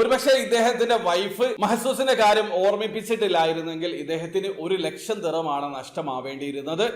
ഒരുപക്ഷെ ഇദ്ദേഹത്തിന്റെ വൈഫ് മഹസൂസിന്റെ കാര്യം ഓർമ്മിപ്പിച്ചിട്ടില്ലായിരുന്നെങ്കിൽ ഇദ്ദേഹത്തിന് 1,00,000 ദിർഹമാണ് നഷ്ടമാവേണ്ടിയിരുന്നത്.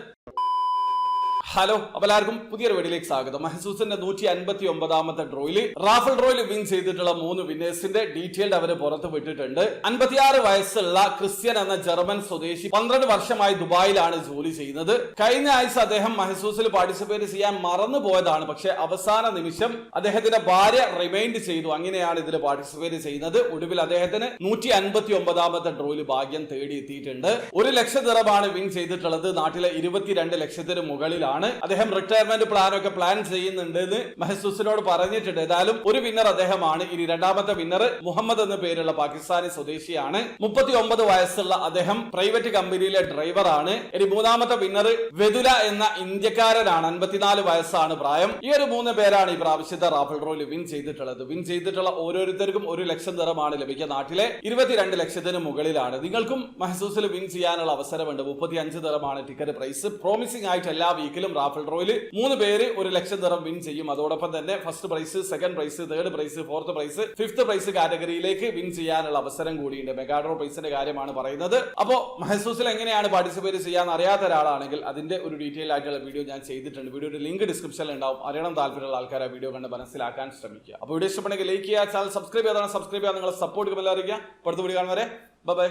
ഹലോ, അപ്പോൾ എല്ലാവർക്കും പുതിയൊരു വീഡിയോയിലേക്ക് സ്വാഗതം. മഹസൂസിന്റെ 159ാമത്തെ ഡ്രോയിൽ റാഫൽ ഡ്രോയിൽ വിൻ ചെയ്തിട്ടുള്ള 3 വിന്നേഴ്സിന്റെ ഡീറ്റെയിൽഡ് അവര് പുറത്ത് വിട്ടിട്ടുണ്ട്. 56 വയസ്സുള്ള ക്രിസ്ത്യൻ എന്ന ജർമ്മൻ സ്വദേശി 12 വർഷമായി ദുബായിലാണ് ജോലി ചെയ്യുന്നത്. കഴിഞ്ഞ ആഴ്ച അദ്ദേഹം മഹസൂസിൽ പാർട്ടിസിപ്പേറ്റ് ചെയ്യാൻ മറന്നു പോയതാണ്. പക്ഷെ അവസാന നിമിഷം അദ്ദേഹത്തിന്റെ ഭാര്യ റിമൈൻഡ് ചെയ്തു. അങ്ങനെയാണ് ഇതിൽ പാർട്ടിസിപ്പേറ്റ് ചെയ്യുന്നത്. ഒടുവിൽ അദ്ദേഹത്തിന് 159ാമത്തെ ഡ്രോയിൽ ഭാഗ്യം തേടിയെത്തിയിട്ടുണ്ട്. 1,00,000 ദിർഹമാണ് വിൻ ചെയ്തിട്ടുള്ളത്. നാട്ടിലെ 22 ലക്ഷത്തിന് മുകളിലാണ്. അദ്ദേഹം റിട്ടയർമെന്റ് പ്ലാനൊക്കെ പ്ലാൻ ചെയ്യുന്നുണ്ട് എന്ന് മഹസൂസിനോട് പറഞ്ഞിട്ടുണ്ട്. ഏതായാലും ഒരു വിന്നർ അദ്ദേഹമാണ്. ഇനി രണ്ടാമത്തെ വിന്നർ മുഹമ്മദ് എന്ന പേരുള്ള പാകിസ്ഥാനി സ്വദേശിയാണ്. 39 വയസ്സുള്ള അദ്ദേഹം പ്രൈവറ്റ് കമ്പനിയിലെ ഡ്രൈവറാണ്. ഇനി മൂന്നാമത്തെ വിന്നർ വെദുല എന്ന ഇന്ത്യക്കാരനാണ്. 54 വയസ്സാണ് പ്രായം. ഈ ഒരു 3 പേരാണ് ഈ പ്രാവശ്യത്തെ റാഫൽ ഡ്രോയിൽ വിൻ ചെയ്തിട്ടുള്ളത്. വിൻ ചെയ്തിട്ടുള്ള ഓരോരുത്തർക്കും 1,00,000 ദിർഹമാണ് ലഭിക്കുക. നാട്ടിലെ 22 ലക്ഷത്തിന് മുകളിലാണ്. നിങ്ങൾക്കും മഹസൂസിൽ വിൻ ചെയ്യാനുള്ള അവസരമുണ്ട്. 35 ദിർഹമാണ് ടിക്കറ്റ് പ്രൈസ്. പ്രോമിസിംഗ് ആയിട്ട് എല്ലാ വീക്കിലും റാഫൽ ഡ്രോയിൽ 3 പേര് 1,00,000 ദിർഹം വിൻ ചെയ്യും. അതോടൊപ്പം തന്നെ first prize, second prize, third prize, fourth prize, fifth prize കാറ്റഗറിയിലേക്ക് വിൻ ചെയ്യാനുള്ള അവസരം കൂടിയുണ്ട്. മെഗാ ഡ്രോ പ്രൈസിന്റെ കാര്യമാണ് പറയുന്നത്. അപ്പോൾ മഹസൂസിൽ എങ്ങനെയാണ് പാർട്ടിസിപ്പേറ്റ് ചെയ്യാൻ അറിയാത്ത ഒരാളാണെങ്കിൽ അതിന്റെ ഒരു ഡീറ്റെയിൽ ആയിട്ടുള്ള വീഡിയോ ഞാൻ ചെയ്തിട്ടുണ്ട്. വീഡിയോയുടെ ലിങ്ക് ഡിസ്ക്രിപ്ഷനിൽ ഉണ്ടാവും. അറിയണം താല്പര്യമുള്ള ആൾക്കാർ ആ വീഡിയോ കണ്ട് മനസ്സിലാക്കാൻ ശ്രമിക്കുക. അപ്പോൾ വീഡിയോ ഇഷ്ടപ്പെടുന്നെങ്കിൽ ലൈക്ക് ചെയ്യുക, ചാനൽ സബ്സ്ക്രൈബ് ചെയ്യാൻ നിങ്ങളെ സപ്പോർട്ട് എല്ലാവരും. അടുത്ത വീഡിയോ കാണുന്നവരെ ബൈ.